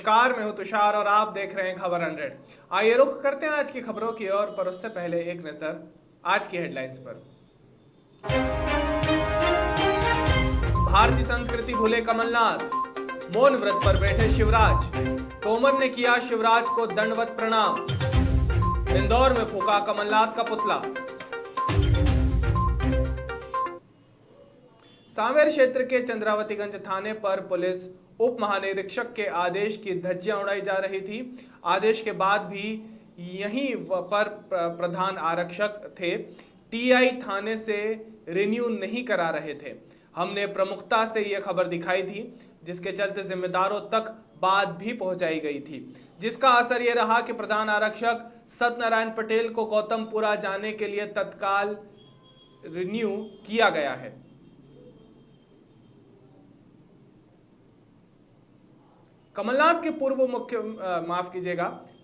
नमस्कार, मैं हूं तुषार और आप देख रहे हैं खबर 100। आइए रुख करते हैं आज की खबरों की ओर, पर उससे पहले एक नजर आज की हेडलाइंस पर। भारतीय संस्कृति भूले कमलनाथ, मौन व्रत पर बैठे शिवराज। तोमर ने किया शिवराज को दंडवत प्रणाम। इंदौर में फूका कमलनाथ का पुतला। सांवेर क्षेत्र के चंद्रावतीगंज थाने पर पुलिस उप महानिरीक्षक के आदेश की धज्जियां उड़ाई जा रही थी। आदेश के बाद भी यहीं पर प्रधान आरक्षक थे, टीआई थाने से रिन्यू नहीं करा रहे थे। हमने प्रमुखता से यह खबर दिखाई थी, जिसके चलते जिम्मेदारों तक बात भी पहुंचाई गई थी, जिसका असर यह रहा कि प्रधान आरक्षक सत्यनारायण पटेल को गौतमपुरा जाने के लिए तत्काल रिन्यू किया गया है। कमलनाथ के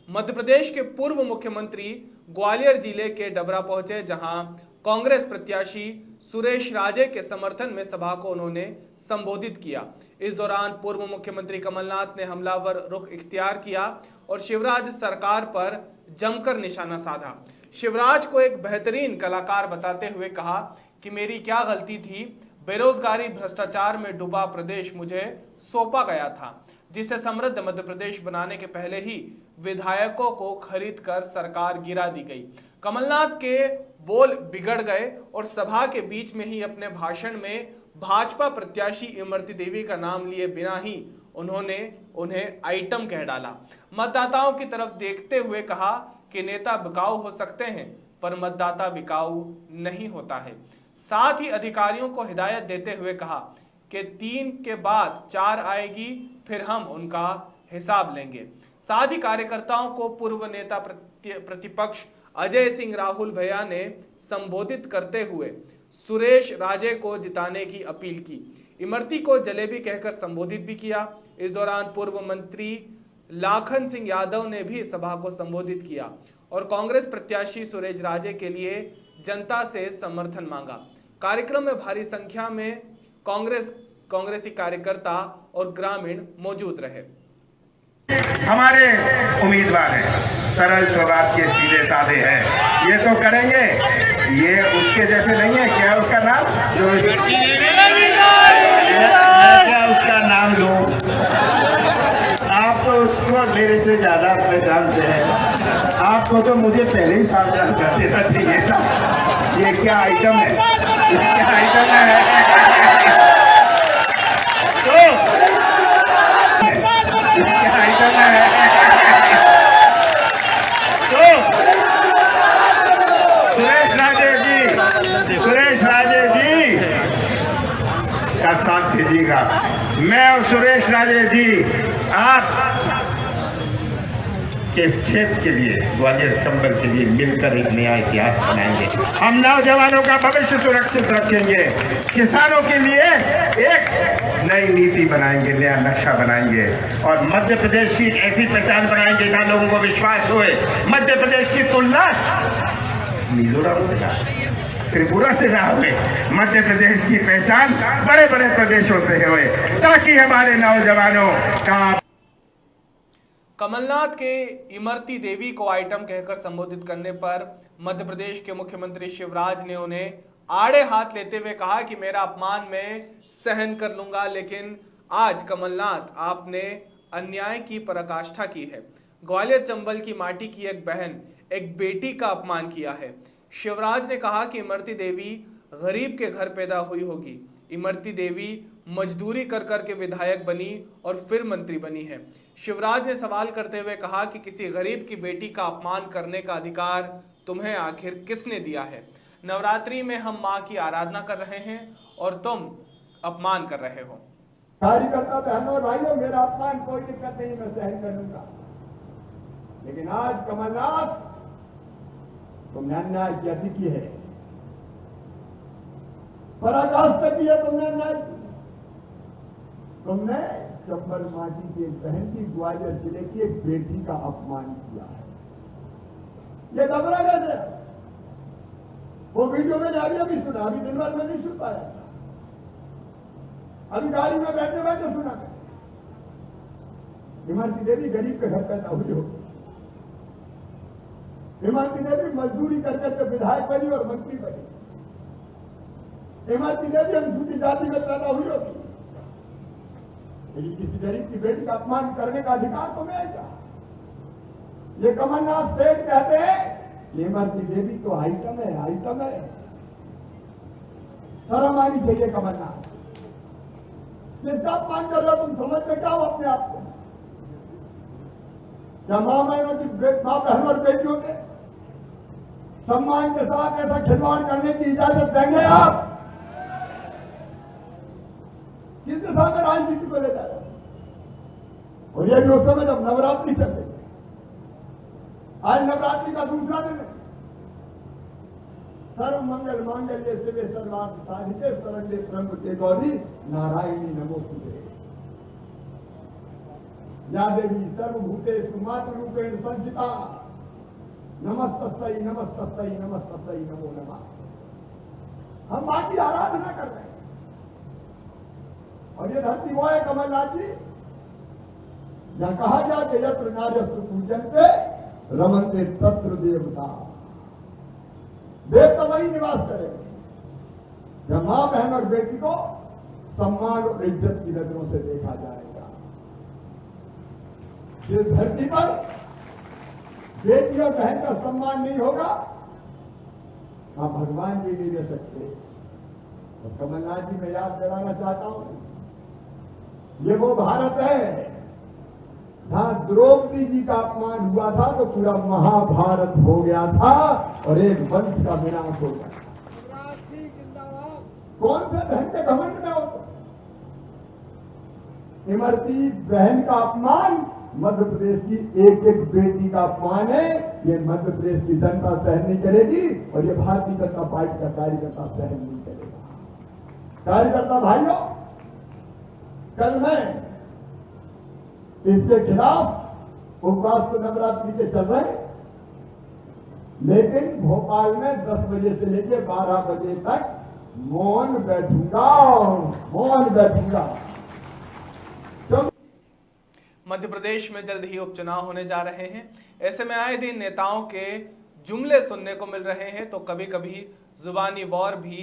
मध्य प्रदेश के पूर्व मुख्यमंत्री ग्वालियर जिले के डबरा पहुंचे, जहां कांग्रेस प्रत्याशी सुरेश राजे के समर्थन में सभा को उन्होंने संबोधित किया। इस दौरान पूर्व मुख्यमंत्री कमलनाथ ने हमलावर रुख इख्तियार किया और शिवराज सरकार पर जमकर निशाना साधा। शिवराज को एक बेहतरीन कलाकार बताते हुए कहा कि मेरी क्या गलती थी, बेरोजगारी भ्रष्टाचार में डूबा प्रदेश मुझे सौंपा गया था, जिसे समृद्ध मध्य प्रदेश बनाने के पहले ही विधायकों को खरीद कर सरकार गिरा दी गई। कमलनाथ के बोल बिगड़ गए और सभा के बीच में ही अपने भाषण में भाजपा प्रत्याशी इमरती देवी का नाम लिए बिना ही उन्होंने उन्हें आइटम कह डाला। मतदाताओं की तरफ देखते हुए कहा कि नेता बिकाऊ हो सकते हैं, पर मतदाता बिकाऊ नहीं होता है। साथ ही अधिकारियों को हिदायत देते हुए कहा कि 3 के बाद 4 आएगी, फिर हम उनका हिसाब लेंगे। साथ ही कार्यकर्ताओं को पूर्व नेता प्रतिपक्ष अजय सिंह राहुल भैया ने संबोधित करते हुए सुरेश राजे को जिताने की अपील की। इमरती को जलेबी कहकर संबोधित भी किया। इस दौरान पूर्व मंत्री लाखन सिंह यादव ने भी सभा को संबोधित किया और कांग्रेस प्रत्याशी सुरेश राजे के लिए जनता से समर्थन मांगा। कार्यक्रम में भारी संख्या में कांग्रेसी कार्यकर्ता और ग्रामीण मौजूद रहे। हमारे उम्मीदवार हैं, सरल स्वभाव के, सीधे साधे हैं, ये तो करेंगे। ये उसके जैसे नहीं है। क्या उसका नाम जो क्या उसका नाम लो, आप तो उसको मेरे से ज्यादा अपने जानते हैं। आपको तो मुझे पहले ही सावधान कर देना चाहिए था। ये क्या आइटम है, क्या आइटम है। सुरेश राजे जी का साथ दीजिएगा। मैं और सुरेश राजे जी आप के इस क्षेत्र के लिए, ग्वालियर चंबल के लिए मिलकर एक नया इतिहास बनाएंगे। हम नौजवानों का भविष्य सुरक्षित रखेंगे, किसानों के लिए एक नई नीति बनाएंगे, नया नक्शा बनाएंगे और मध्य प्रदेश की ऐसी पहचान बनाएंगे जहां लोगों को विश्वास होए। मध्य प्रदेश की तुलना मिजोरम से ना, त्रिपुरा से ना हुए, मध्य प्रदेश की पहचान बड़े बड़े प्रदेशों से हुए, ताकि हमारे नौजवानों का। कमलनाथ के इमरती देवी को आइटम कहकर संबोधित करने पर मध्य प्रदेश के मुख्यमंत्री शिवराज ने उन्हें आड़े हाथ लेते हुए कहा कि मेरा अपमान मैं सहन कर लूंगा, लेकिन आज कमलनाथ आपने अन्याय की पराकाष्ठा की है। ग्वालियर चंबल की माटी की एक बहन, एक बेटी का अपमान किया है। शिवराज ने कहा कि इमरती देवी गरीब के घर पैदा हुई होगी। इमरती देवी मजदूरी कर कर के विधायक बनी और फिर मंत्री बनी है। शिवराज ने सवाल करते हुए कहा कि किसी गरीब की बेटी का अपमान करने का अधिकार तुम्हें आखिर किसने दिया है। नवरात्रि में हम मां की आराधना कर रहे हैं और तुम अपमान कर रहे हो। कार्यकर्ता बहनों और भाइयों, मेरा अपमान कोई दिक्कत नहीं, मैं सहन कर लूंगा, लेकिन आज कमलनाथ तुमने अन्याय की है, पराकाष्ठा की है, तुमने अन्याय की। तुमने चंबल माटी की एक बहन की, ग्वालियर जिले की एक बेटी का अपमान किया है। ये घबरा गए। वो वीडियो में अभी सुना, अभी दिन भर में नहीं सुन पाया था, अभी गाड़ी में बैठे बैठे सुना। इमरती देवी गरीब के घर पैदा हुई होगी, इमरती देवी मजदूरी करके के विधायक बनी और मंत्री बनी, इमरती देवी अनुसूचित जाति में पैदा हुई होगी, लेकिन किसी गरीब की बेटी का अपमान करने का अधिकार तो नहीं क्या? ये कमलनाथ सेठ कहते हैं कि इमरती देवी तो आइटम है, आइटम है। शर्म आनी चाहिए कमलनाथ, जिसका अपमान कर रहे हो तुम समझते क्या हो अपने आप को? क्या मां बहनों की मां बहनों और बेटियों के सम्मान के साथ ऐसा खिलवाड़ करने की इजाजत देंगे आप? किस दिशा में राजनीति को ले जा रहे हैं? और ये भी उस समय जब नवरात्रि चल रही है, आज नवरात्रि का दूसरा दिन है। सर्व मंगल मांगल्य शिवे सर्वार्थ साधिके शरण्ये त्र्यंबके गौरी नारायणी नमोस्तुते। या देवी सर्वभूतेषु मातृरूपेण संस्थिता नमस्तस्यै नमस्तस्यै नमस्तस्यै नमो नमः। हम मां की आराधना कर रहे हैं और ये धरती वो है कमलनाथ जी जहां कहा गया कि यत्र नार्यस्तु पूज्यन्ते रमन्ते तत्र देवता। देवता वही निवास करेंगे जब मां बहन और बेटी को सम्मान और इज्जत की नजरों से देखा जाएगा। इस धरती पर बेटी और बहन का सम्मान नहीं होगा, आप भगवान भी नहीं दे सकते। और कमलनाथ जी मैं याद दिलाना चाहता हूं, ये वो भारत है जहां द्रौपदी जी का अपमान हुआ था तो पूरा महाभारत हो गया था और एक वंश का विनाश हो गया। कौन से बहन के घमंड में हो? इमरती बहन का अपमान मध्य प्रदेश की एक एक बेटी का अपमान है। ये मध्य प्रदेश की जनता सहन नहीं करेगी और ये भारतीय जनता पार्टी का कार्यकर्ता सहन नहीं करेगा। कार्यकर्ता भाइयों, कल मैं इसके खिलाफ उपवास तो नवरात्रि के चल रहे, लेकिन भोपाल में 10 बजे से लेकर 12 बजे तक मौन बैठूंगा, मौन बैठूंगा। मध्य प्रदेश में जल्द ही उपचुनाव होने जा रहे हैं। ऐसे में आए दिन नेताओं के जुमले सुनने को मिल रहे हैं तो कभी कभी जुबानी वॉर भी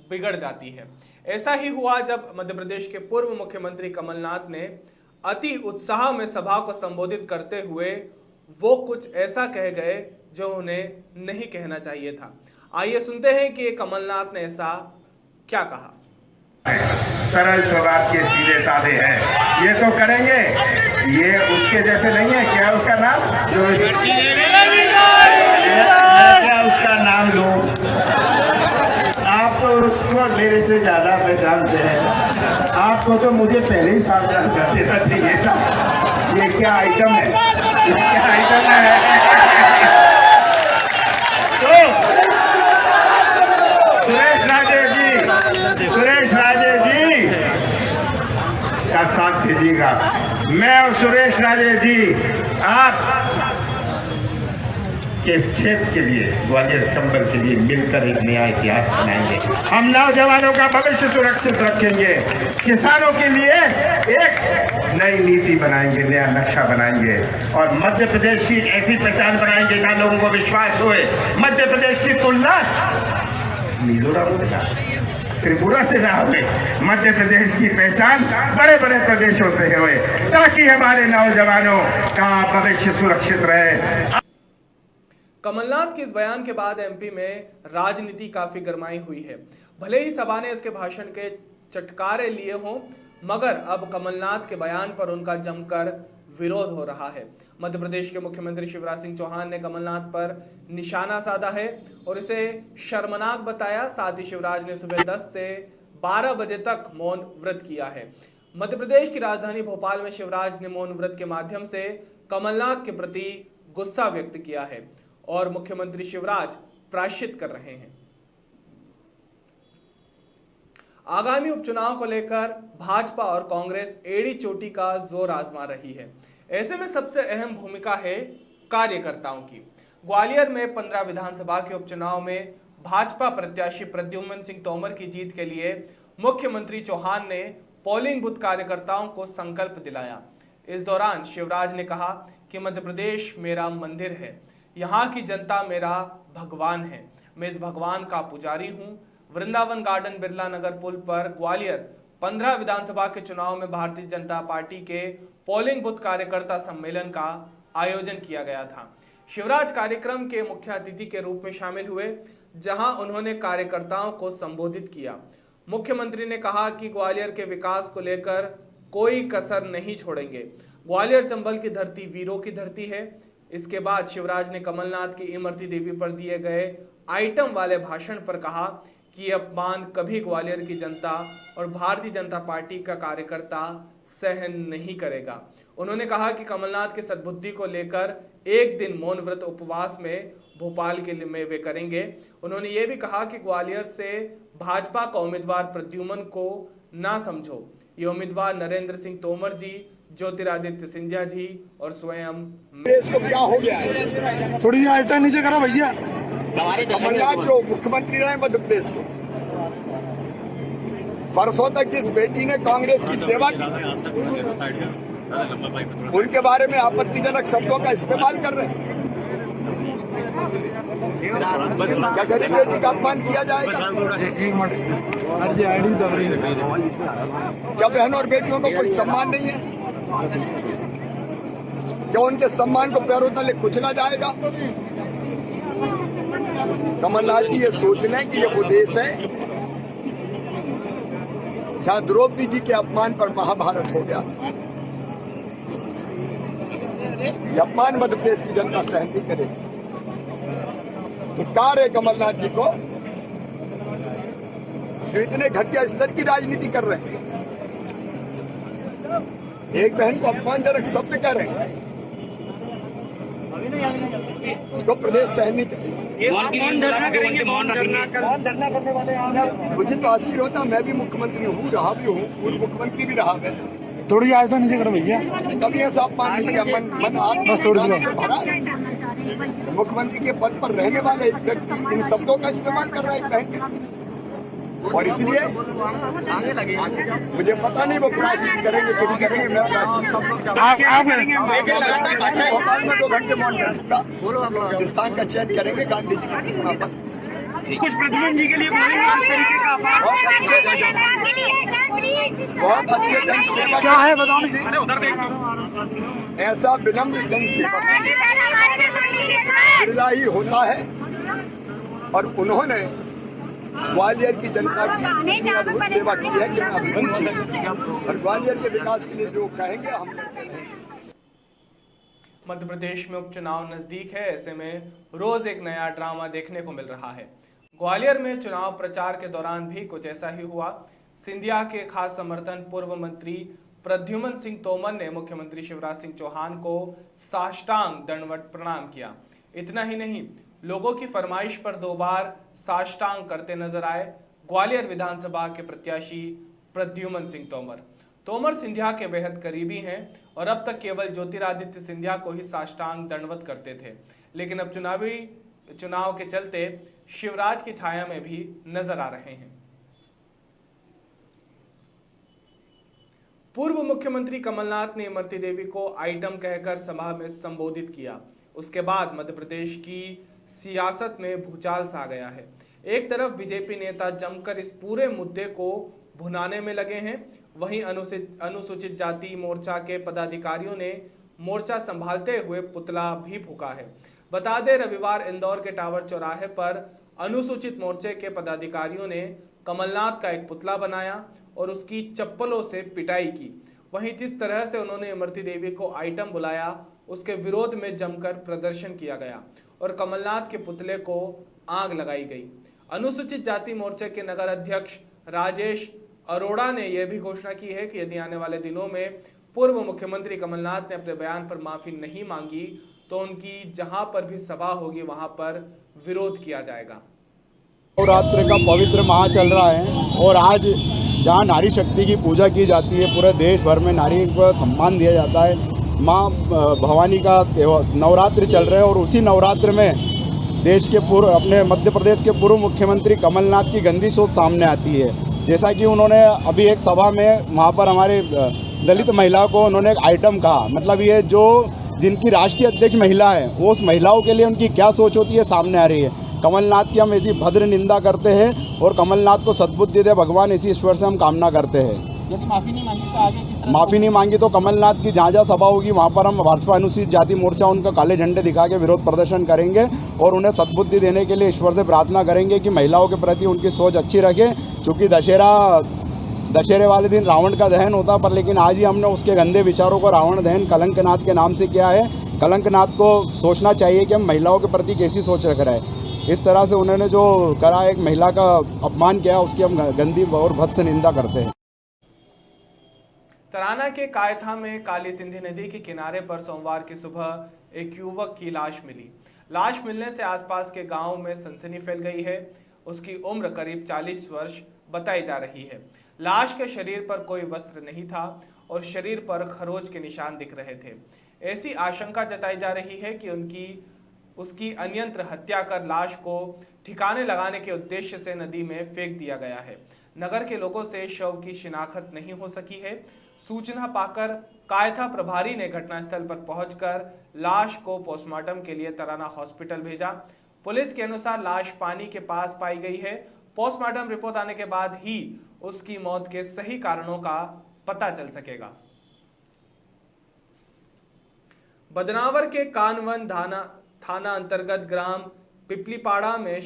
बिगड़ जाती है। ऐसा ही हुआ जब मध्य प्रदेश के पूर्व मुख्यमंत्री कमलनाथ ने अति उत्साह में सभा को संबोधित करते हुए वो कुछ ऐसा कह गए जो उन्हें नहीं कहना चाहिए था। आइए सुनते हैं कि कमलनाथ ने ऐसा क्या कहा। सरल स्वभाव के सीधे साधे हैं, ये तो करेंगे। ये उसके जैसे नहीं है। क्या उसका नाम जो क्या उसका नाम लो, आप तो उसको मेरे से ज्यादा पहचानते हैं। आपको तो मुझे पहले ही सावधान कर देना चाहिए था। ये क्या आइटम है, ये क्या आइटम है। तो सुरेश राजे जी का साथ दीजिएगा। मैं और सुरेश राजे जी आप इस क्षेत्र के लिए, ग्वालियर चंबल के लिए मिलकर एक नया इतिहास बनाएंगे। हम नौजवानों का भविष्य सुरक्षित रखेंगे, किसानों के लिए एक नई नीति बनाएंगे, नया नक्शा बनाएंगे और मध्य प्रदेश की ऐसी पहचान बनाएंगे जहां लोगों को विश्वास होए। मध्य प्रदेश की तुलना मिजोरम से ना, त्रिपुरा से ना हुए, मध्य प्रदेश की पहचान बड़े बड़े प्रदेशों से हुए ताकि हमारे नौजवानों का भविष्य सुरक्षित रहे। कमलनाथ के इस बयान के बाद एमपी में राजनीति काफी गरमाई हुई है। भले ही सभा ने इसके भाषण के चटकारे लिए हों, मगर अब कमलनाथ के बयान पर उनका जमकर विरोध हो रहा है। मध्य प्रदेश के मुख्यमंत्री शिवराज सिंह चौहान ने कमलनाथ पर निशाना साधा है और इसे शर्मनाक बताया। साथ ही शिवराज ने सुबह 10 से 12 बजे तक मौन व्रत किया है। मध्य प्रदेश की राजधानी भोपाल में शिवराज ने मौन व्रत के माध्यम से कमलनाथ के प्रति गुस्सा व्यक्त किया है और मुख्यमंत्री शिवराज प्रायश्चित कर रहे हैं। आगामी उपचुनाव को लेकर भाजपा और कांग्रेस एड़ी चोटी का जोर आजमा रही है। ऐसे में सबसे अहम भूमिका है कार्यकर्ताओं की। ग्वालियर में 15 विधानसभा के उपचुनाव में भाजपा प्रत्याशी प्रद्युम्न सिंह तोमर की जीत के लिए मुख्यमंत्री चौहान ने पोलिंग बूथ कार्यकर्ताओं को संकल्प दिलाया। इस दौरान शिवराज ने कहा कि मध्य प्रदेश मेरा मंदिर है, यहाँ की जनता मेरा भगवान है, मैं इस भगवान का पुजारी हूँ। वृंदावन गार्डन बिरला नगर पुल पर ग्वालियर 15 विधानसभा के चुनाव में भारतीय जनता पार्टी के पोलिंग बूथ कार्यकर्ता सम्मेलन का आयोजन किया गया था। शिवराज कार्यक्रम के मुख्य अतिथि के रूप में शामिल हुए, जहां उन्होंने कार्यकर्ताओं को संबोधित किया। मुख्यमंत्री ने कहा कि ग्वालियर के विकास को लेकर कोई कसर नहीं छोड़ेंगे। ग्वालियर चंबल की धरती वीरों की धरती है। इसके बाद शिवराज ने कमलनाथ की इमरती देवी पर दिए गए आइटम वाले भाषण पर कहा कि ये अपमान कभी ग्वालियर की जनता और भारतीय जनता पार्टी का कार्यकर्ता सहन नहीं करेगा। उन्होंने कहा कि कमलनाथ की सद्बुद्धि को लेकर एक दिन मौन व्रत उपवास में भोपाल के लिए वे करेंगे। उन्होंने ये भी कहा कि ग्वालियर से भाजपा का उम्मीदवार प्रद्युमन को ना समझो, ये उम्मीदवार नरेंद्र सिंह तोमर जी, ज्योतिरादित्य सिंधिया जी और स्वयं देश को क्या हो गया है। थोड़ी सी आहिस्ता नीचे करो भैया। कमलनाथ जो मुख्यमंत्री रहे मध्य प्रदेश के, वर्षों तक जिस बेटी ने कांग्रेस की सेवा की, उनके बारे में आपत्तिजनक शब्दों का इस्तेमाल कर रहे हैं। क्या गरीब बेटी का अपमान किया जाएगा? क्या बहनों और बेटियों को कोई सम्मान नहीं है? क्या उनके सम्मान को पैरों तले कुचला जाएगा? कमलनाथ जी ये सोच लें कि ये वो देश है जहां द्रौपदी जी के अपमान पर महाभारत हो गया। ये अपमान मध्य प्रदेश की जनता सहन नहीं करेगी। धिक्कार है कमलनाथ जी को जो इतने घटिया स्तर की राजनीति कर रहे हैं। एक बहन को अपमानजनक शब्द कह रहे हैं, इसको प्रदेश सहन नहीं करेगा। मुझे तो आश्चर्य होता, मैं भी मुख्यमंत्री हूँ, रहा भी हूँ, पूर्व मुख्यमंत्री भी रहा है। थोड़ी आहिस्ता नीचे करो भैया। कभी ऐसा अपमान नहीं किया। मन आत्मविश्वास से भरा है। मुख्यमंत्री के पद पर रहने वाले एक व्यक्ति इन शब्दों का इस्तेमाल कर रहा है एक बहन के, और इसलिए मुझे पता नहीं वो प्रायश्चित करेंगे कि नहीं करेंगे। मैं प्रायश्चित भोपाल में 2 घंटे मौन बैठूंगा। स्थान का चयन करेंगे गांधी जी की प्रतिमा पर। कुछ प्रद्युमन जी के लिए बहुत अच्छे जनसेवक क्या है बताओ। ऐसा विनम्र जनसेवक बिरला ही होता है, और उन्होंने ग्वालियर की जनता की इतनी अद्भुत सेवा की है कि मैं अभिभूत हूं, और ग्वालियर के विकास के लिए जो कहेंगे हम करते रहेंगे। मध्य प्रदेश में उपचुनाव नजदीक है, ऐसे में रोज एक नया ड्रामा देखने को मिल रहा है। ग्वालियर में चुनाव प्रचार के दौरान भी कुछ ऐसा ही हुआ। सिंधिया के खास समर्थन पूर्व मंत्री प्रद्युमन सिंह तोमर ने मुख्यमंत्री शिवराज सिंह चौहान को साष्टांग दंडवत प्रणाम किया। इतना ही नहीं, लोगों की फरमाइश पर 2 बार साष्टांग करते नजर आए ग्वालियर विधानसभा के प्रत्याशी प्रद्युमन सिंह तोमर। तोमर सिंधिया के बेहद करीबी हैं और अब तक केवल ज्योतिरादित्य सिंधिया को ही साष्टांग दंडवत करते थे, लेकिन अब चुनाव के चलते शिवराज की छाया में भी नजर आ रहे हैं। पूर्व मुख्यमंत्री कमलनाथ ने इमरती देवी को आइटम कहकर सभा में संबोधित किया। उसके बाद मध्य प्रदेश की सियासत में भूचाल सा गया है। एक तरफ बीजेपी नेता जमकर इस पूरे मुद्दे को भुनाने में लगे हैं, वहीं अनुसूचित जाति मोर्चा के पदाधिकारियों ने मोर्चा संभालते हुए पुतला भी फूंका है। बता दें, रविवार इंदौर के टावर चौराहे पर अनुसूचित मोर्चे के पदाधिकारियों ने कमलनाथ का एक पुतला बनाया और उसकी चप्पलों से पिटाई की। वहीं जिस तरह से उन्होंने इमरती देवी को आइटम बुलाया, उसके विरोध में जमकर प्रदर्शन किया गया और कमलनाथ के पुतले को आग लगाई गई। अनुसूचित जाति मोर्चे के नगर अध्यक्ष राजेश अरोड़ा ने यह भी घोषणा की है कि यदि आने वाले दिनों में पूर्व मुख्यमंत्री कमलनाथ ने अपने बयान पर माफी नहीं मांगी तो उनकी जहां पर भी सभा होगी वहां पर विरोध किया जाएगा। नवरात्र का पवित्र माह चल रहा है और आज जहां नारी शक्ति की पूजा की जाती है, पूरे देश भर में नारी को सम्मान दिया जाता है। माँ भवानी का नवरात्र चल रहे हैं और उसी नवरात्र में देश के अपने मध्य प्रदेश के पूर्व मुख्यमंत्री कमलनाथ की गंदी सोच सामने आती है। जैसा कि उन्होंने अभी एक सभा में वहाँ पर हमारे दलित महिला को उन्होंने एक आइटम कहा। मतलब ये जो जिनकी राष्ट्रीय अध्यक्ष महिला है वो उस महिलाओं के लिए उनकी क्या सोच होती है सामने आ रही है। कमलनाथ की हम ऐसी भद्र निंदा करते हैं और कमलनाथ को सद्बुद्धि दे भगवान, इसी ईश्वर से हम कामना करते हैं। यदि माफ़ी नहीं मांगी तो आगे किस तरह? माफ़ी नहीं मांगी तो कमलनाथ की जहाँ जहाँ सभा होगी वहाँ पर हम भाजपा अनुसूचित जाति मोर्चा उनका काले झंडे दिखा के विरोध प्रदर्शन करेंगे और उन्हें सद्बुद्धि देने के लिए ईश्वर से प्रार्थना करेंगे कि महिलाओं के प्रति उनकी सोच अच्छी रखें। चूँकि दशहरे वाले दिन रावण का दहन होता, पर लेकिन आज ही हमने उसके गंदे विचारों को रावण दहन कलंकनाथ के नाम से किया है। कलंकनाथ को सोचना चाहिए कि हम महिलाओं के प्रति कैसी सोच रख रहे हैं। इस तरह से उन्होंने जो करा, एक महिला का अपमान किया, उसकी हम गंदी और भद्द निंदा करते हैं। तराना के कायथा में काली सिंधी नदी के किनारे पर सोमवार की सुबह एक युवक की लाश मिली। लाश मिलने से आसपास के गांव में सनसनी फैल गई है। उसकी उम्र करीब 40 वर्ष बताई जा रही है। लाश के शरीर पर कोई वस्त्र नहीं था और शरीर पर खरोच के निशान दिख रहे थे। ऐसी आशंका जताई जा रही है कि उसकी अन्यंत्र हत्या कर लाश को ठिकाने लगाने के उद्देश्य से नदी में फेंक दिया गया है। नगर के लोगों से शव की शिनाख्त नहीं हो सकी है। सूचना पाकर कायथा प्रभारी ने घटनास्थल पर पहुंचकर लाश को पोस्टमार्टम के लिए तराना हॉस्पिटल भेजा। पुलिस के अनुसार लाश पानी के पास पाई गई है। पोस्टमार्टम रिपोर्ट आने के बाद ही उसकी मौत के सही कारणों का पता चल सकेगा। बदनावर के कानवन थाना अंतर्गत ग्राम पिपलीपाड़ा में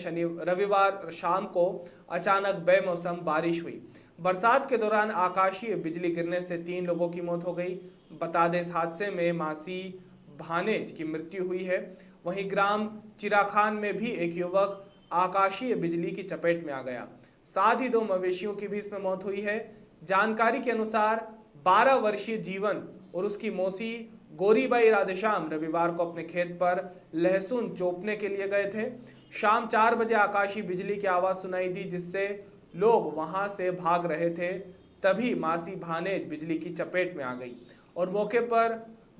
रविवार शाम को अचानक बेमौसम बारिश हुई। बरसात के दौरान आकाशीय बिजली गिरने से 3 लोगों की मौत हो गई। बता दें, इस हादसे में मासी भानेज की मृत्यु हुई है। वहीं ग्राम चिराखान में भी एक युवक आकाशीय बिजली की चपेट में आ गया। साथ ही 2 मवेशियों की भी इसमें मौत हुई है। जानकारी के अनुसार 12 वर्षीय जीवन और उसकी मौसी गोरीबाई राधेश्याम रविवार को अपने खेत पर लहसुन चोपने के लिए गए थे। शाम 4 बजे आकाशीय बिजली की आवाज सुनाई दी, जिससे लोग वहां से भाग रहे थे। तभी मासी भानेज बिजली की चपेट में आ गई और मौके पर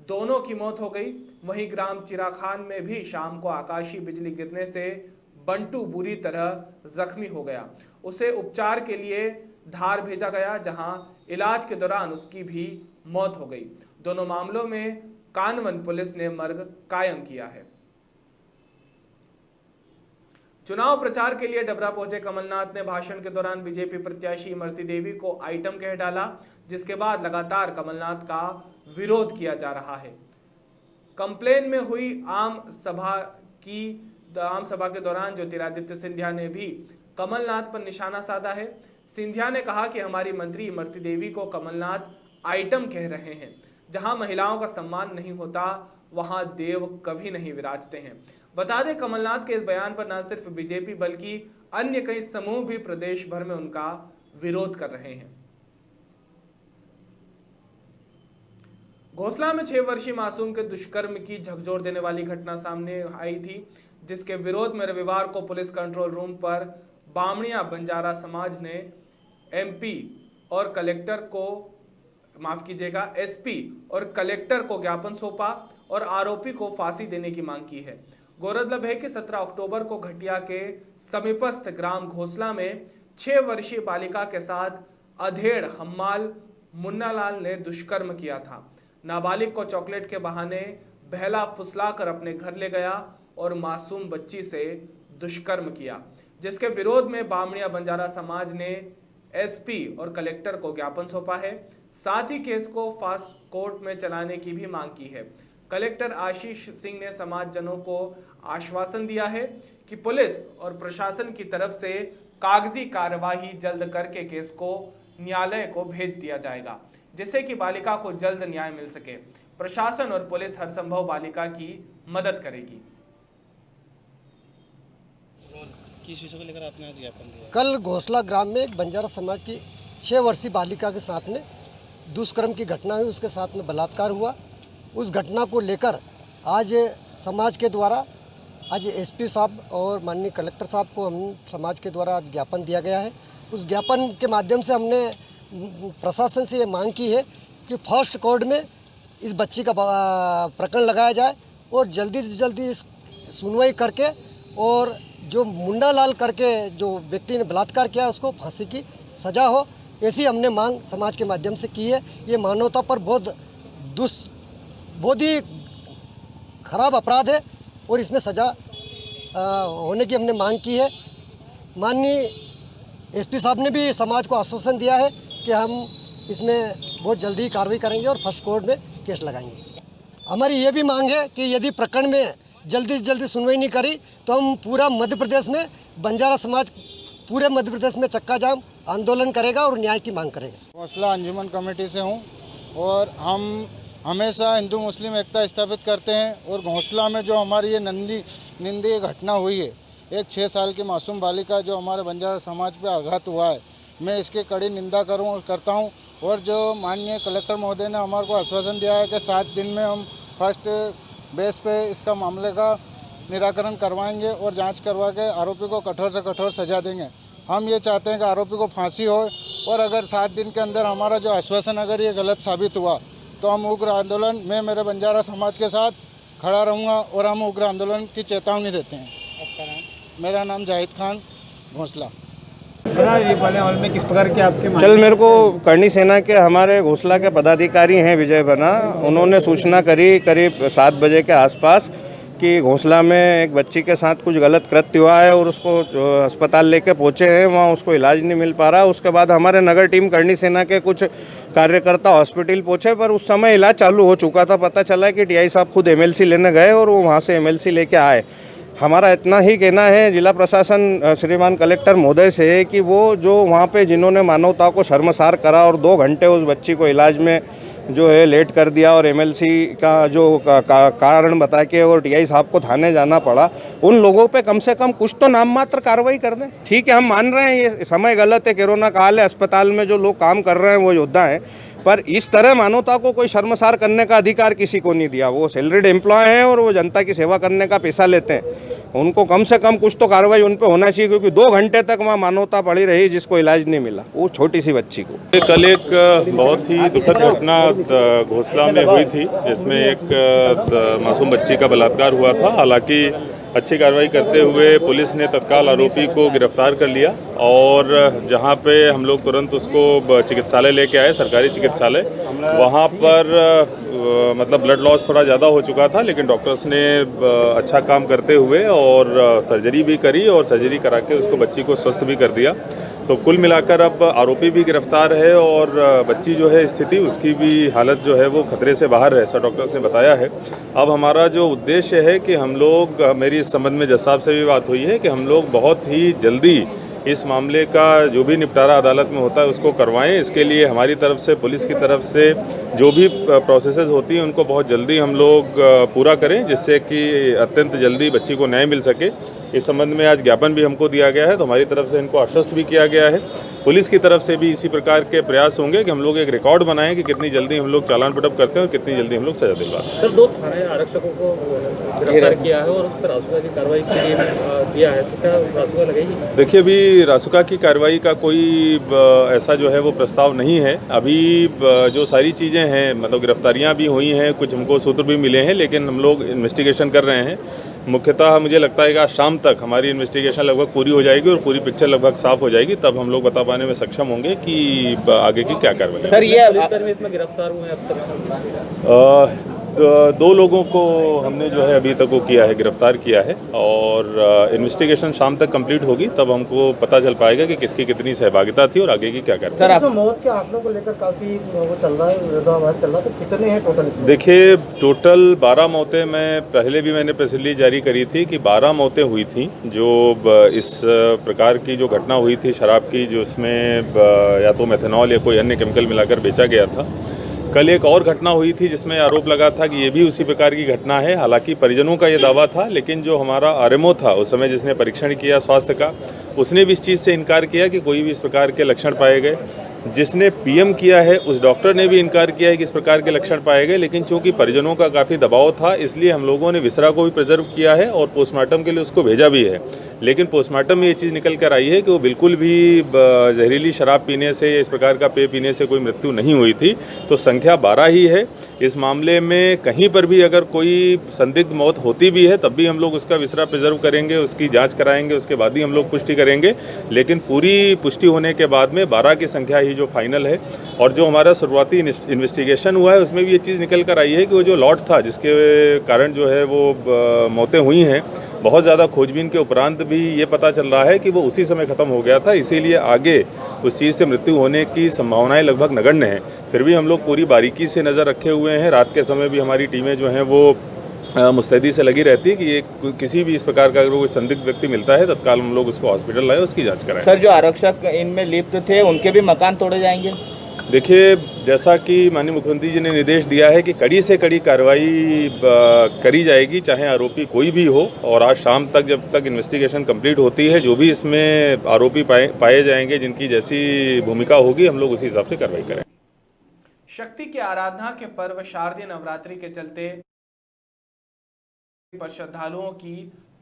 दोनों की मौत हो गई। वहीं ग्राम चिराखान में भी शाम को आकाशीय बिजली गिरने से बंटू बुरी तरह जख्मी हो गया। उसे उपचार के लिए धार भेजा गया, जहां इलाज के दौरान उसकी भी मौत हो गई। दोनों मामलों में कानवन पुलिस ने मर्ग कायम किया है। चुनाव प्रचार के लिए डबरा पहुंचे कमलनाथ ने भाषण के दौरान बीजेपी प्रत्याशी इमरती देवी को आइटम कह डाला, जिसके बाद लगातार कमलनाथ का विरोध किया जा रहा है। कंप्लेन में हुई आम सभा के दौरान ज्योतिरादित्य सिंधिया ने भी कमलनाथ पर निशाना साधा है। सिंधिया ने कहा कि हमारी मंत्री इमरती देवी को कमलनाथ आइटम कह रहे हैं। जहां महिलाओं का सम्मान नहीं होता, वहां देव कभी नहीं विराजते हैं। बता दें, कमलनाथ के इस बयान पर न सिर्फ बीजेपी बल्कि अन्य कई समूह भी प्रदेश भर में उनका विरोध कर रहे हैं। घोसला में 6 वर्षीय मासूम के दुष्कर्म की झकझोर देने वाली घटना सामने आई थी, जिसके विरोध में रविवार को पुलिस कंट्रोल रूम पर बामणिया बंजारा समाज ने एसपी और कलेक्टर को ज्ञापन सौंपा और आरोपी को फांसी देने की मांग की है। गौरतलब है कि 17 अक्टूबर को घटिया के समीपस्थ ग्राम घोसला में 6 वर्षीय बालिका के साथ अधेड़ हम्माल मुन्नालाल ने दुष्कर्म किया था। नाबालिग को चॉकलेट के बहाने बहला फुसलाकर अपने घर ले गया और मासूम बच्ची से दुष्कर्म किया, जिसके विरोध में बामणिया बंजारा समाज ने एसपी और कलेक्टर को ज्ञापन सौंपा है। साथ ही केस को फास्ट कोर्ट में चलाने की भी मांग की है। कलेक्टर आशीष सिंह ने समाजजनों को आश्वासन दिया है कि पुलिस और प्रशासन की तरफ से कागजी कार्यवाही जल्द करके केस को न्यायालय को भेज दिया जाएगा, जिससे कि बालिका को जल्द न्याय मिल सके। प्रशासन और पुलिस हर संभव बालिका की मदद करेगी। किस विषय को लेकर आपने आज ज्ञापन दिया? कल घोसला ग्राम में एक बंजारा समाज की 6 वर्षीय बालिका के साथ में दुष्कर्म की घटना हुई, उसके साथ में बलात्कार हुआ। उस घटना को लेकर आज समाज के द्वारा आज एसपी साहब और माननीय कलेक्टर साहब को हम समाज के द्वारा आज ज्ञापन दिया गया है। उस ज्ञापन के माध्यम से हमने प्रशासन से ये मांग की है कि फास्ट कोर्ट में इस बच्ची का प्रकरण लगाया जाए और जल्दी से जल्दी सुनवाई करके और जो मुन्ना लाल करके जो व्यक्ति ने बलात्कार किया उसको फांसी की सज़ा हो ऐसी हमने मांग समाज के माध्यम से की है। ये मानवता पर बहुत ही खराब अपराध है और इसमें सज़ा होने की हमने मांग की है। माननीय एसपी साहब ने भी समाज को आश्वासन दिया है कि हम इसमें बहुत जल्दी कार्रवाई करेंगे और फर्स्ट कोर्ट में केस लगाएंगे। हमारी ये भी मांग है कि यदि प्रकरण में जल्दी से जल्दी सुनवाई नहीं करी तो हम पूरा मध्य प्रदेश में बंजारा समाज पूरे मध्य प्रदेश में चक्का जाम आंदोलन करेगा और न्याय की मांग करेगा। घोंसला अंजुमन कमेटी से हूँ और हम हमेशा हिंदू मुस्लिम एकता स्थापित करते हैं। और घोंसला में जो हमारी ये निंदनीय घटना हुई है, एक 6 साल की मासूम बालिका जो हमारे बंजारा समाज पे आघात हुआ है, मैं इसकी कड़ी निंदा करता हूँ। और जो माननीय कलेक्टर महोदय ने हमारे को आश्वासन दिया है कि 7 दिन में हम फर्स्ट बेस पे इसका मामले का निराकरण करवाएंगे और जांच करवा के आरोपी को कठोर से कठोर सजा देंगे। हम ये चाहते हैं कि आरोपी को फांसी हो और अगर 7 दिन के अंदर हमारा जो आश्वासन अगर ये गलत साबित हुआ तो हम उग्र आंदोलन में मेरे बंजारा समाज के साथ खड़ा रहूँगा और हम उग्र आंदोलन की चेतावनी देते हैं। मेरा नाम जाहिद खान घोंसला। में किस प्रकार के आपके कल मेरे को करनी सेना के हमारे घोंसला के पदाधिकारी हैं विजय बना, उन्होंने सूचना करी करीब 7 बजे के आसपास कि घोंसला में एक बच्ची के साथ कुछ गलत कृत्य हुआ है और उसको अस्पताल लेके पहुंचे हैं, वहाँ उसको इलाज नहीं मिल पा रहा। उसके बाद हमारे नगर टीम करनी सेना के कुछ कार्यकर्ता हॉस्पिटल पहुंचे, पर उस समय इलाज चालू हो चुका था। पता चला कि टीआई साहब खुद एमएलसी लेने गए और वो वहाँ से एमएलसी लेके आए। हमारा इतना ही कहना है जिला प्रशासन श्रीमान कलेक्टर महोदय से कि वो जो वहाँ पे जिन्होंने मानवता को शर्मसार करा और 2 घंटे उस बच्ची को इलाज में जो है लेट कर दिया और एमएलसी का जो कारण बता के और टीआई साहब को थाने जाना पड़ा, उन लोगों पे कम से कम कुछ तो नाम मात्र कार्रवाई कर दें। ठीक है, हम मान रहे हैं ये समय गलत है, कोरोना काल है, अस्पताल में जो लोग काम कर रहे हैं वो योद्धा हैं, पर इस तरह मानवता को कोई शर्मसार करने का अधिकार किसी को नहीं दिया। वो सैलरीड एम्प्लॉय हैं और वो जनता की सेवा करने का पैसा लेते हैं, उनको कम से कम कुछ तो कार्रवाई उन पे होना चाहिए, क्योंकि 2 घंटे तक वहाँ मानवता पड़ी रही जिसको इलाज नहीं मिला, वो छोटी सी बच्ची को। कल एक बहुत ही दुखद घटना घोंसला में हुई थी जिसमें एक मासूम बच्ची का बलात्कार हुआ था। हालांकि अच्छी कार्रवाई करते हुए पुलिस ने तत्काल आरोपी को गिरफ्तार कर लिया और जहां पे हम लोग तुरंत उसको चिकित्सालय लेके आए, सरकारी चिकित्सालय। वहां पर मतलब ब्लड लॉस थोड़ा ज़्यादा हो चुका था, लेकिन डॉक्टर्स ने अच्छा काम करते हुए और सर्जरी भी करी और सर्जरी करा के उसको बच्ची को स्वस्थ भी कर दिया। तो कुल मिलाकर अब आरोपी भी गिरफ्तार है और बच्ची जो है स्थिति उसकी भी हालत जो है वो खतरे से बाहर है, ऐसा डॉक्टर्स ने बताया है। अब हमारा जो उद्देश्य है कि हम लोग, मेरी इस संबंध में जज साहब से भी बात हुई है कि हम लोग बहुत ही जल्दी इस मामले का जो भी निपटारा अदालत में होता है उसको करवाएं। इसके लिए हमारी तरफ से, पुलिस की तरफ से जो भी प्रोसेसेस होती हैं उनको बहुत जल्दी हम लोग पूरा करें, जिससे कि अत्यंत जल्दी बच्ची को न्याय मिल सके। इस संबंध में आज ज्ञापन भी हमको दिया गया है, तो हमारी तरफ से इनको आश्वस्त भी किया गया है। पुलिस की तरफ से भी इसी प्रकार के प्रयास होंगे कि हम लोग एक रिकॉर्ड बनाएं कि कितनी जल्दी हम लोग चालान पटअप करते हैं और कितनी जल्दी हम लोग सजा दिलवाते हैं। सर, 2 थाने आरक्षकों को गिरफ्तार किया है और उस पर रासुका की कार्रवाई के लिए किया है, तो क्या रासुका लगेगी? देखिए, अभी रासुका की कार्रवाई का कोई ऐसा जो है वो प्रस्ताव नहीं है। अभी जो सारी चीज़ें हैं, मतलब गिरफ्तारियाँ भी हुई हैं, कुछ हमको सूत्र भी मिले हैं, लेकिन हम लोग इन्वेस्टिगेशन कर रहे हैं। मुख्यतः मुझे लगता है कि आज शाम तक हमारी इन्वेस्टिगेशन लगभग पूरी हो जाएगी और पूरी पिक्चर लगभग साफ हो जाएगी, तब हम लोग बता पाने में सक्षम होंगे कि आगे की क्या कार्रवाई। सर, ये पुलिसकर्मी इसमें गिरफ्तार हुए हैं अब तक? 2 लोगों को हमने जो है अभी तक वो किया है, गिरफ्तार किया है और इन्वेस्टिगेशन शाम तक कंप्लीट होगी, तब हमको पता चल पाएगा कि किसकी कितनी सहभागिता थी और आगे की क्या कार्रवाई। सर, आप मौत के आंकड़ों को लेकर काफ़ी वो चल रहा है, विरोधाभास चल रहा है, तो कितने हैं टोटल? देखिए, टोटल 12 मौतें, मैं पहले भी मैंने प्रेस रिलीज जारी करी थी कि 12 मौतें हुई थी जो इस प्रकार की जो घटना हुई थी शराब की, जो उसमें या तो मेथनॉल या कोई अन्य केमिकल मिलाकर बेचा गया था। कल एक और घटना हुई थी जिसमें आरोप लगा था कि ये भी उसी प्रकार की घटना है। हालांकि परिजनों का ये दावा था, लेकिन जो हमारा आरएमओ था उस समय जिसने परीक्षण किया स्वास्थ्य का, उसने भी इस चीज़ से इनकार किया कि कोई भी इस प्रकार के लक्षण पाए गए। जिसने पीएम किया है उस डॉक्टर ने भी इनकार किया है कि इस प्रकार के लक्षण पाए गए, लेकिन चूंकि परिजनों का काफ़ी दबाव था इसलिए हम लोगों ने विसरा को भी प्रिजर्व किया है और पोस्टमार्टम के लिए उसको भेजा भी है। लेकिन पोस्टमार्टम में ये चीज़ निकल कर आई है कि वो बिल्कुल भी जहरीली शराब पीने से, इस प्रकार का पेय पीने से कोई मृत्यु नहीं हुई थी। तो संख्या 12 ही है। इस मामले में कहीं पर भी अगर कोई संदिग्ध मौत होती भी है तब भी हम लोग उसका विसरा प्रिजर्व करेंगे, उसकी जाँच कराएंगे, उसके बाद ही हम लोग पुष्टि करेंगे। लेकिन पूरी पुष्टि होने के बाद में 12 की संख्या ही ही जो फाइनल है। और जो हमारा शुरुआती इन्वेस्टिगेशन हुआ है उसमें भी ये चीज़ निकल कर आई है कि वो जो लॉट था जिसके कारण जो है वो मौतें हुई हैं, बहुत ज़्यादा खोजबीन के उपरांत भी ये पता चल रहा है कि वो उसी समय ख़त्म हो गया था, इसीलिए आगे उस चीज़ से मृत्यु होने की संभावनाएं लगभग नगण्य हैं। फिर भी हम लोग पूरी बारीकी से नज़र रखे हुए हैं। रात के समय भी हमारी टीमें जो हैं वो मुस्तैदी से लगी रहती है कि ये किसी भी इस प्रकार का अगर कोई संदिग्ध व्यक्ति मिलता है तत्काल हम लोग उसको हॉस्पिटल लाए, उसकी जाँच कराएं। सर, जो आरक्षक इनमें लिप्त थे उनके भी मकान तोड़े जाएंगे? देखिए, जैसा कि माननीय मुख्यमंत्री जी ने निर्देश दिया है कि कड़ी से कड़ी कार्रवाई करी जाएगी, चाहे आरोपी कोई भी हो। और आज शाम तक जब तक इन्वेस्टिगेशन कंप्लीट होती है, जो भी इसमें आरोपी पाए जाएंगे, जिनकी जैसी भूमिका होगी, हम लोग उसी हिसाब से कार्रवाई करें। शक्ति की आराधना के पर्व शारदीय नवरात्रि के चलते पर श्रद्धालुओं की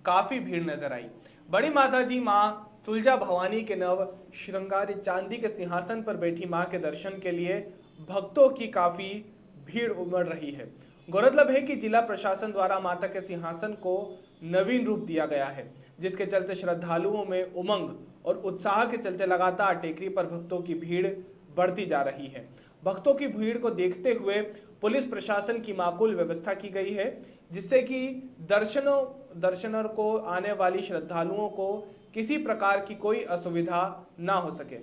काफी भीड़ नजर आई। बड़ी माता जी मां तुलजा भवानी के नव श्रृंगारी चांदी के सिंहासन पर बैठी मां के दर्शन के लिए भक्तों की काफी भीड़ उमड़ रही है। गौरतलब है कि जिला प्रशासन द्वारा माता के सिंहासन को नवीन रूप दिया गया है, जिसके चलते श्रद्धालुओं में उमंग और उत्साह के चलते लगातार टेकरी पर भक्तों की भीड़ बढ़ती जा रही है। भक्तों की भीड़ को देखते हुए पुलिस प्रशासन की माकूल व्यवस्था की गई है, जिससे कि दर्शनों को आने वाली श्रद्धालुओं को किसी प्रकार की कोई असुविधा ना हो सके।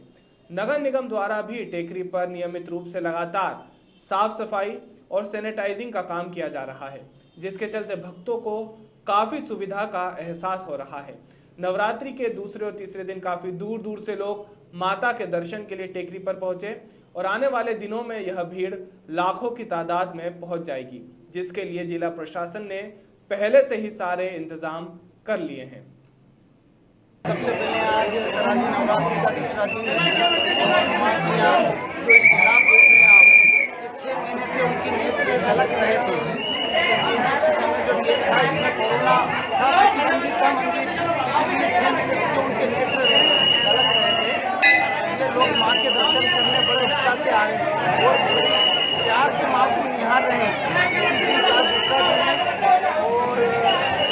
नगर निगम द्वारा भी टेकरी पर नियमित रूप से लगातार साफ सफाई और सैनिटाइजिंग का काम किया जा रहा है, जिसके चलते भक्तों को काफी सुविधा का एहसास हो रहा है। नवरात्रि के दूसरे और तीसरे दिन काफी दूर दूर से लोग माता के दर्शन के लिए टेकरी पर पहुंचे और आने वाले दिनों में यह भीड़ लाखों की तादाद में पहुंच जाएगी, जिसके लिए जिला प्रशासन ने पहले से ही सारे इंतजाम कर लिए हैं। सबसे पहले आज शारदीय नवरात्रि का दूसरा दिन है। माँ की यहाँ जो श्रीराम देख रहे हैं आप, 6 महीने से उनकी नेत्र ढलक रहे थे, लेकिन इस समय जो चेत था इसमें कोरोना था, प्रतिबंधित था मंदिर, इसलिए 6 महीने से जो उनके नेत्र ढलक रहे थे, ये लोग माँ के दर्शन करने बड़े उत्साह से आ रहे हैं और बड़े प्यार से माँ को निहार रहे हैं। इसी बीच आज दूसरा दिन है और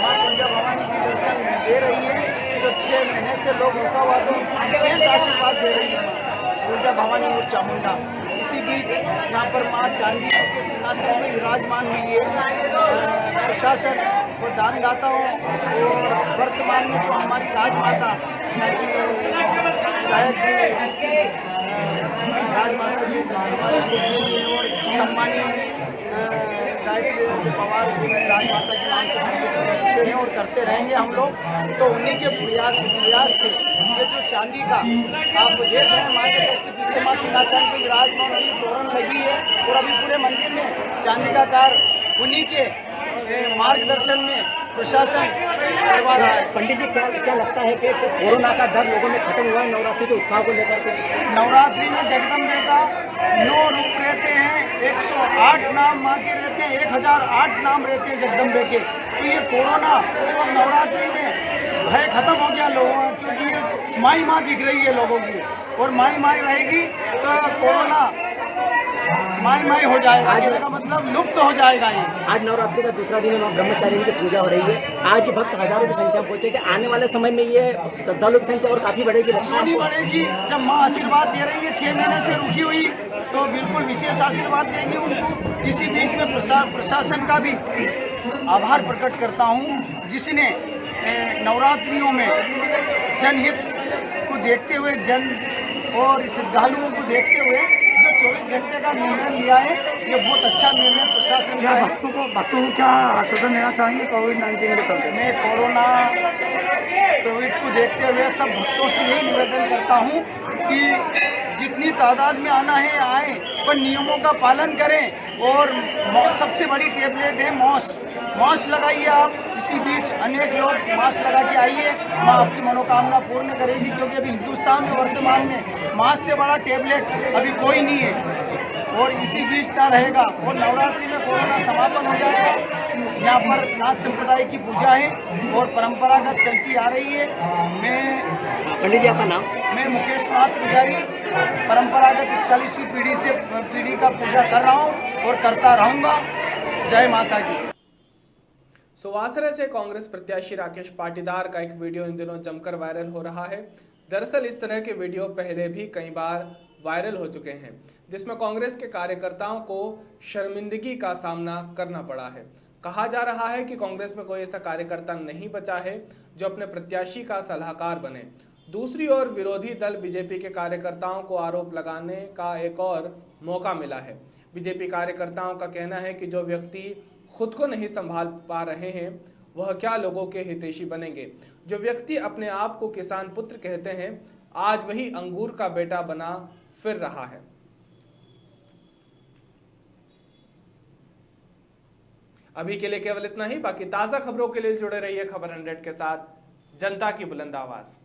माँ तुलजा भवानी जी दर्शन दे रही है। जो 6 महीने से लोग रुका हुआ तो विशेष आशीर्वाद दे रही है माँ तुलजा भवानी और चामुंडा। इसी बीच यहाँ पर माँ चांदी के सिंहासन में विराजमान हुई है। प्रशासन व दानदाताओं और वर्तमान में जो हमारी राजमाता यहाँ की विधायक जी राजमाता जी हमारी पूजनीय और सम्मानीय गायत्री पवार जी ने राजमाता के नाम से संबोधित करते हैं और करते रहेंगे हम लोग। तो उन्हीं के प्रयास से ये जो चांदी का आप देख रहे हैं माँ के जस्ट पीछे माँ सिंहासन पे विराजमान हुई, तोरण लगी है और अभी पूरे मंदिर में चांदी का कार्य उन्हीं के मार्गदर्शन में प्रशासन करवा रहा है। पंडित जी, क्या लगता है कि कोरोना का डर लोगों में खत्म हुआ है नवरात्रि के उत्साह को लेकर के? नवरात्रि में जगदम्बे का 9 रूप रहते हैं, 108 नाम माँ के रहते हैं, 1008 नाम रहते हैं जगदम्बे के। तो ये कोरोना और नवरात्रि में भय खत्म हो गया लोगों का, क्योंकि ये माई माँ दिख रही है लोगों की और माई रहेगी तो कोरोना माई हो जाएगा, कहने का मतलब लुप्त हो जाएगा। ये आज नवरात्रि का दूसरा दिन है, ब्रह्मचारिणी की पूजा हो रही है। आज भक्त हजारों की संख्या में पहुंचे, कि आने वाले समय में ये श्रद्धालुओं की संख्या और काफी बढ़ेगी? बढ़ेगी। जब माँ आशीर्वाद दे रही है, 6 महीने से रुकी हुई, तो बिल्कुल विशेष आशीर्वाद देंगे उनको। इसी बीच में प्रशासन का भी आभार प्रकट करता हूँ, जिसने नवरात्रियों में जनहित को देखते हुए, जन और श्रद्धालुओं को देखते हुए जो 24 घंटे का निर्णय लिया है, ये बहुत अच्छा निर्णय प्रशासन का है। भक्तों को क्या आश्वासन देना चाहिए कोविड-19 के चलते? मैं कोविड को देखते हुए सब भक्तों से यही निवेदन करता हूँ कि जितनी तादाद में आना है आए, पर नियमों का पालन करें। और सबसे बड़ी टैबलेट है मास्क लगाइए आप। इसी बीच अनेक लोग मास्क लगा के आइए, माँ आपकी मनोकामना पूर्ण करेगी, क्योंकि अभी हिंदुस्तान में वर्तमान में मास्क से बड़ा टैबलेट अभी कोई नहीं है और इसी बीच ना रहेगा और नवरात्रि में कोरोना समापन हो जाएगा। यहाँ पर नाथ संप्रदाय की पूजा है और परंपरागत चलती आ रही है। मैं पंडित जी, आपका नाम? मैं मुकेश नाथ पुजारी, परंपरागत 41वीं पीढ़ी का पूजा कर रहा हूँ और करता रहूँगा। जय माता की। सुवासरे से कांग्रेस प्रत्याशी राकेश पाटीदार का एक वीडियो इन दिनों जमकर वायरल हो रहा है। दरअसल इस तरह के वीडियो पहले भी कई बार वायरल हो चुके हैं, जिसमें कांग्रेस के कार्यकर्ताओं को शर्मिंदगी का सामना करना पड़ा है। कहा जा रहा है कि कांग्रेस में कोई ऐसा कार्यकर्ता नहीं बचा है जो अपने प्रत्याशी का सलाहकार बने। दूसरी ओर विरोधी दल बीजेपी के कार्यकर्ताओं को आरोप लगाने का एक और मौका मिला है। बीजेपी कार्यकर्ताओं का कहना है कि जो व्यक्ति खुद को नहीं संभाल पा रहे हैं वह क्या लोगों के हितैषी बनेंगे। जो व्यक्ति अपने आप को किसान पुत्र कहते हैं आज वही अंगूर का बेटा बना फिर रहा है। अभी के लिए केवल इतना ही। बाकी ताज़ा खबरों के लिए जुड़े रहिए खबर 100 के साथ, जनता की बुलंद आवाज़।